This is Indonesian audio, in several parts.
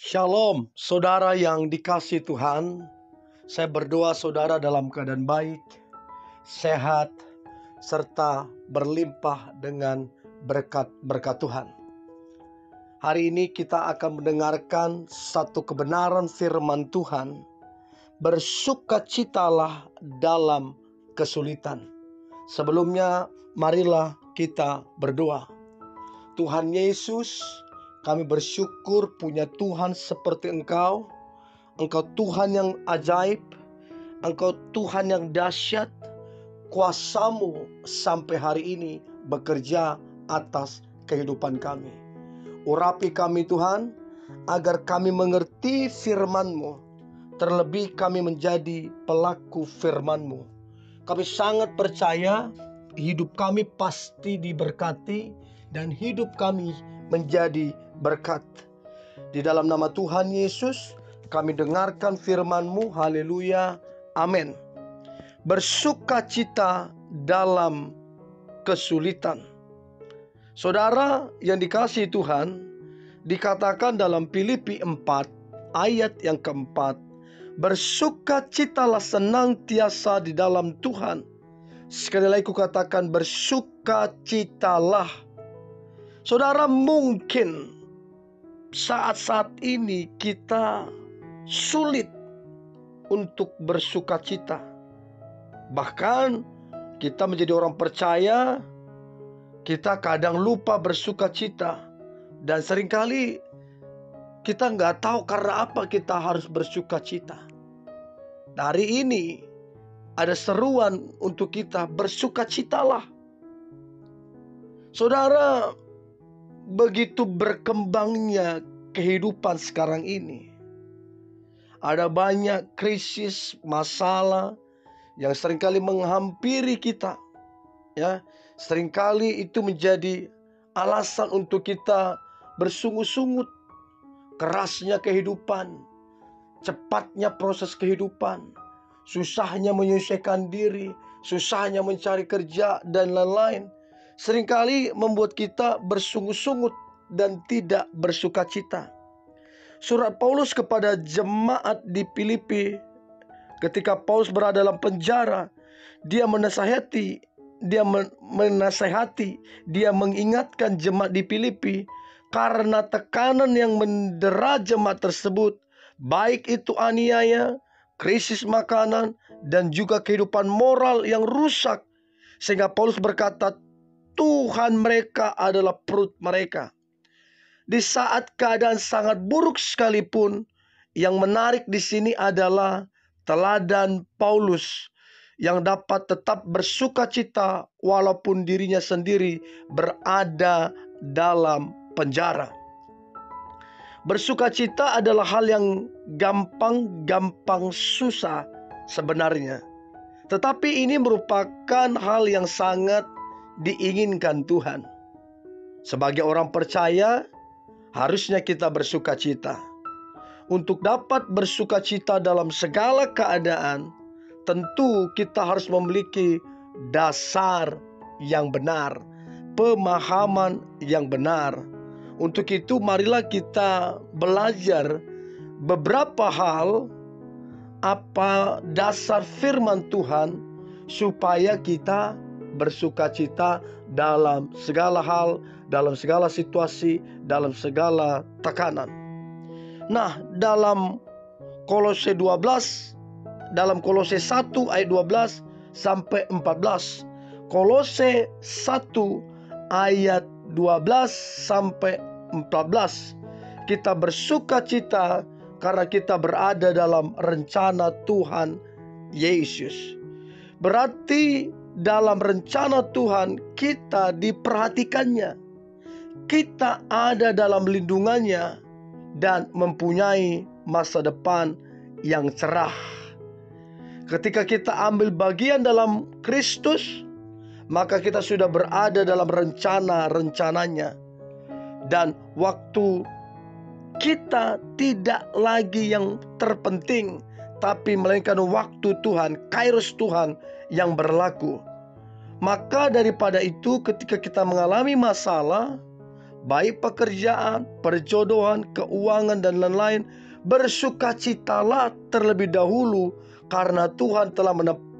Shalom, saudara yang dikasihi Tuhan. Saya berdoa saudara dalam keadaan baik, sehat, serta berlimpah dengan berkat-berkat Tuhan. Hari ini kita akan mendengarkan satu kebenaran firman Tuhan. Bersukacitalah dalam kesulitan. Sebelumnya, marilah kita berdoa. Tuhan Yesus, kami bersyukur punya Tuhan seperti Engkau. Engkau Tuhan yang ajaib, Engkau Tuhan yang dahsyat. Kuasa-Mu sampai hari ini bekerja atas kehidupan kami. Urapi kami Tuhan, agar kami mengerti firman-Mu. Terlebih kami menjadi pelaku firman-Mu. Kami sangat percaya hidup kami pasti diberkati dan hidup kami menjadi berkat. Di dalam nama Tuhan Yesus kami dengarkan firman-Mu. Haleluya. Amin. Bersukacita dalam kesulitan. Saudara yang dikasihi Tuhan, dikatakan dalam Filipi 4 ayat yang keempat, bersukacitalah senantiasa di dalam Tuhan. Sekali lagi kukatakan bersukacitalah. Saudara, mungkin saat-saat ini kita sulit untuk bersukacita. Bahkan kita menjadi orang percaya, kita kadang lupa bersukacita. Dan seringkali kita nggak tahu karena apa kita harus bersukacita. Hari ini ada seruan untuk kita bersukacitalah. Saudara, begitu berkembangnya kehidupan sekarang ini, ada banyak krisis, masalah yang seringkali menghampiri kita. Ya, seringkali itu menjadi alasan untuk kita bersungut-sungut. Kerasnya kehidupan, cepatnya proses kehidupan, susahnya menyesuaikan diri, susahnya mencari kerja, dan lain-lain. Seringkali membuat kita bersungut-sungut dan tidak bersukacita. Surat Paulus kepada jemaat di Filipi, ketika Paulus berada dalam penjara, dia menasihati, dia mengingatkan jemaat di Filipi karena tekanan yang mendera jemaat tersebut, baik itu aniaya, krisis makanan, dan juga kehidupan moral yang rusak. Sehingga Paulus berkata, Tuhan mereka adalah perut mereka. Di saat keadaan sangat buruk sekalipun, yang menarik di sini adalah teladan Paulus yang dapat tetap bersukacita walaupun dirinya sendiri berada dalam penjara. Bersukacita adalah hal yang gampang susah sebenarnya. Tetapi ini merupakan hal yang sangat diinginkan Tuhan. Sebagai orang percaya, harusnya kita bersukacita. Untuk dapat bersukacita dalam segala keadaan, tentu kita harus memiliki dasar yang benar, pemahaman yang benar. Untuk itu marilah kita belajar beberapa hal, apa dasar firman Tuhan, supaya kita bersukacita dalam segala hal, dalam segala situasi, dalam segala tekanan. Nah, dalam Kolose 12, dalam Kolose 1 ayat 12 sampai 14. Kolose 1 ayat 12 sampai 14. Kita bersukacita karena kita berada dalam rencana Tuhan Yesus. Berarti dalam rencana Tuhan kita diperhatikannya, kita ada dalam lindungannya, dan mempunyai masa depan yang cerah. Ketika kita ambil bagian dalam Kristus, maka kita sudah berada dalam rencana-rencananya. Dan waktu kita tidak lagi yang terpenting, tapi melainkan waktu Tuhan, kairos Tuhan yang berlaku. Maka daripada itu, ketika kita mengalami masalah, baik pekerjaan, perjodohan, keuangan, dan lain-lain, bersukacitalah terlebih dahulu karena Tuhan telah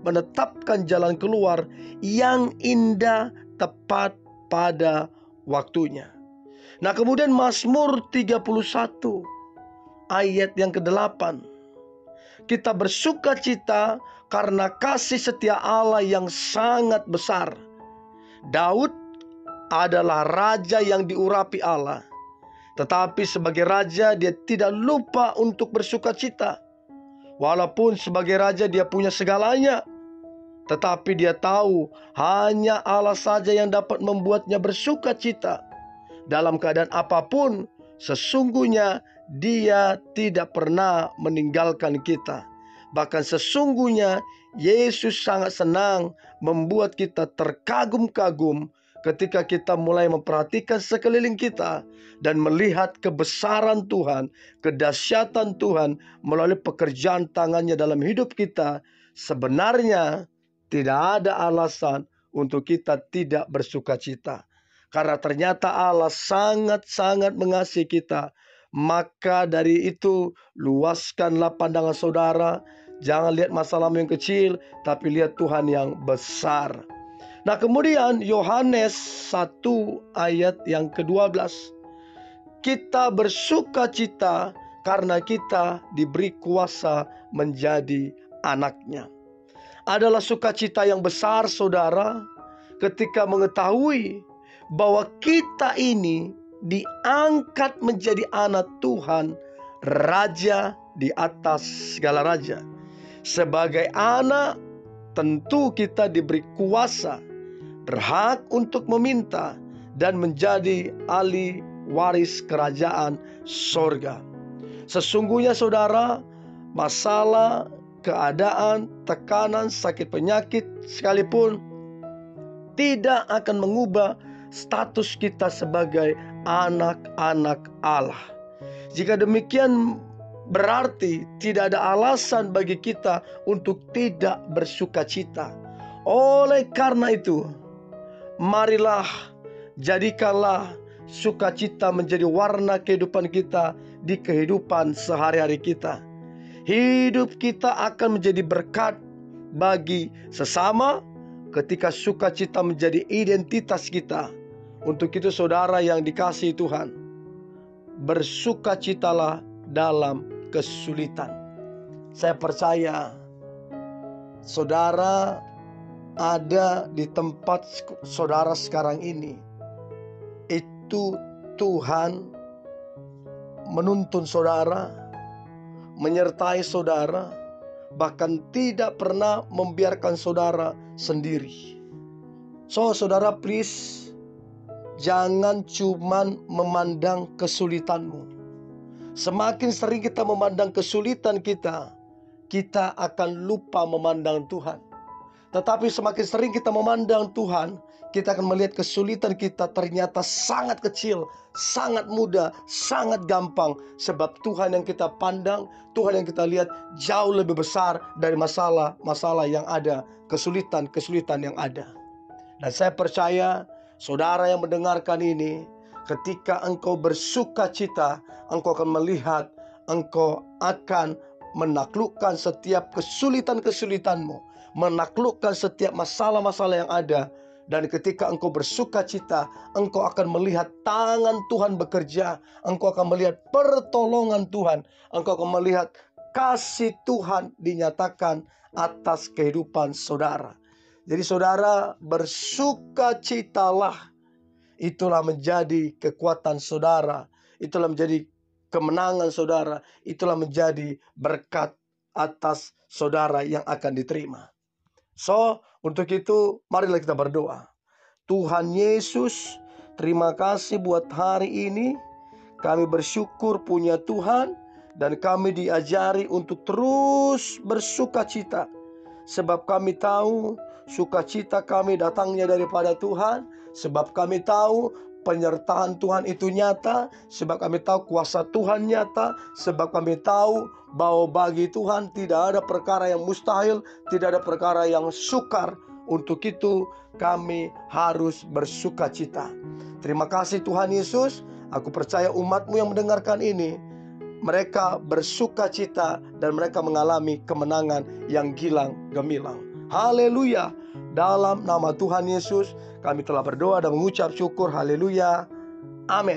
menetapkan jalan keluar yang indah tepat pada waktunya. Nah, kemudian Mazmur 31 ayat yang ke-8. Kita bersukacita karena kasih setia Allah yang sangat besar. Daud adalah raja yang diurapi Allah. Tetapi sebagai raja dia tidak lupa untuk bersukacita. Walaupun sebagai raja dia punya segalanya, tetapi dia tahu hanya Allah saja yang dapat membuatnya bersukacita. Dalam keadaan apapun, sesungguhnya dia tidak pernah meninggalkan kita. Bahkan sesungguhnya Yesus sangat senang membuat kita terkagum-kagum ketika kita mulai memperhatikan sekeliling kita dan melihat kebesaran Tuhan, kedahsyatan Tuhan melalui pekerjaan tangannya dalam hidup kita. Sebenarnya tidak ada alasan untuk kita tidak bersukacita. Karena ternyata Allah sangat-sangat mengasihi kita. Maka dari itu luaskanlah pandangan saudara. Jangan lihat masalahmu yang kecil, tapi lihat Tuhan yang besar. Nah, kemudian Yohanes 1 ayat yang ke-12. Kita bersukacita karena kita diberi kuasa menjadi anaknya. Adalah sukacita yang besar, saudara, ketika mengetahui bahwa kita ini diangkat menjadi anak Tuhan, Raja di atas segala raja. Sebagai anak, tentu kita diberi kuasa, berhak untuk meminta, dan menjadi ahli waris kerajaan sorga. Sesungguhnya saudara, masalah, keadaan, tekanan, sakit penyakit sekalipun tidak akan mengubah status kita sebagai anak-anak Allah. Jika demikian, berarti tidak ada alasan bagi kita untuk tidak bersukacita. Oleh karena itu, marilah jadikanlah sukacita menjadi warna kehidupan kita di kehidupan sehari-hari kita. Hidup kita akan menjadi berkat bagi sesama ketika sukacita menjadi identitas kita. Untuk itu saudara yang dikasihi Tuhan, bersukacitalah dalam kesulitan. Saya percaya saudara ada di tempat saudara sekarang ini. Itu Tuhan menuntun saudara, menyertai saudara, bahkan tidak pernah membiarkan saudara sendiri. So, saudara, please, jangan cuman memandang kesulitanmu. Semakin sering kita memandang kesulitan kita, kita akan lupa memandang Tuhan. Tetapi semakin sering kita memandang Tuhan, kita akan melihat kesulitan kita ternyata sangat kecil, sangat mudah, sangat gampang. Sebab Tuhan yang kita pandang, Tuhan yang kita lihat jauh lebih besar dari masalah-masalah yang ada, kesulitan-kesulitan yang ada. Dan saya percaya saudara yang mendengarkan ini, ketika engkau bersukacita, engkau akan melihat, engkau akan menaklukkan setiap kesulitan-kesulitanmu, menaklukkan setiap masalah-masalah yang ada. Dan ketika engkau bersukacita, engkau akan melihat tangan Tuhan bekerja, engkau akan melihat pertolongan Tuhan, engkau akan melihat kasih Tuhan dinyatakan atas kehidupan saudara. Jadi saudara, bersukacitalah. Itulah menjadi kekuatan saudara, itulah menjadi kemenangan saudara, itulah menjadi berkat atas saudara yang akan diterima. So, untuk itu marilah kita berdoa. Tuhan Yesus, terima kasih buat hari ini. Kami bersyukur punya Tuhan, dan kami diajari untuk terus bersukacita. Sebab kami tahu sukacita kami datangnya daripada Tuhan. Sebab kami tahu penyertaan Tuhan itu nyata. Sebab kami tahu kuasa Tuhan nyata. Sebab kami tahu bahwa bagi Tuhan tidak ada perkara yang mustahil, tidak ada perkara yang sukar. Untuk itu kami harus bersukacita. Terima kasih Tuhan Yesus. Aku percaya umat-Mu yang mendengarkan ini, mereka bersuka cita dan mereka mengalami kemenangan yang gilang gemilang. Haleluya. Dalam nama Tuhan Yesus kami telah berdoa dan mengucap syukur. Haleluya. Amin.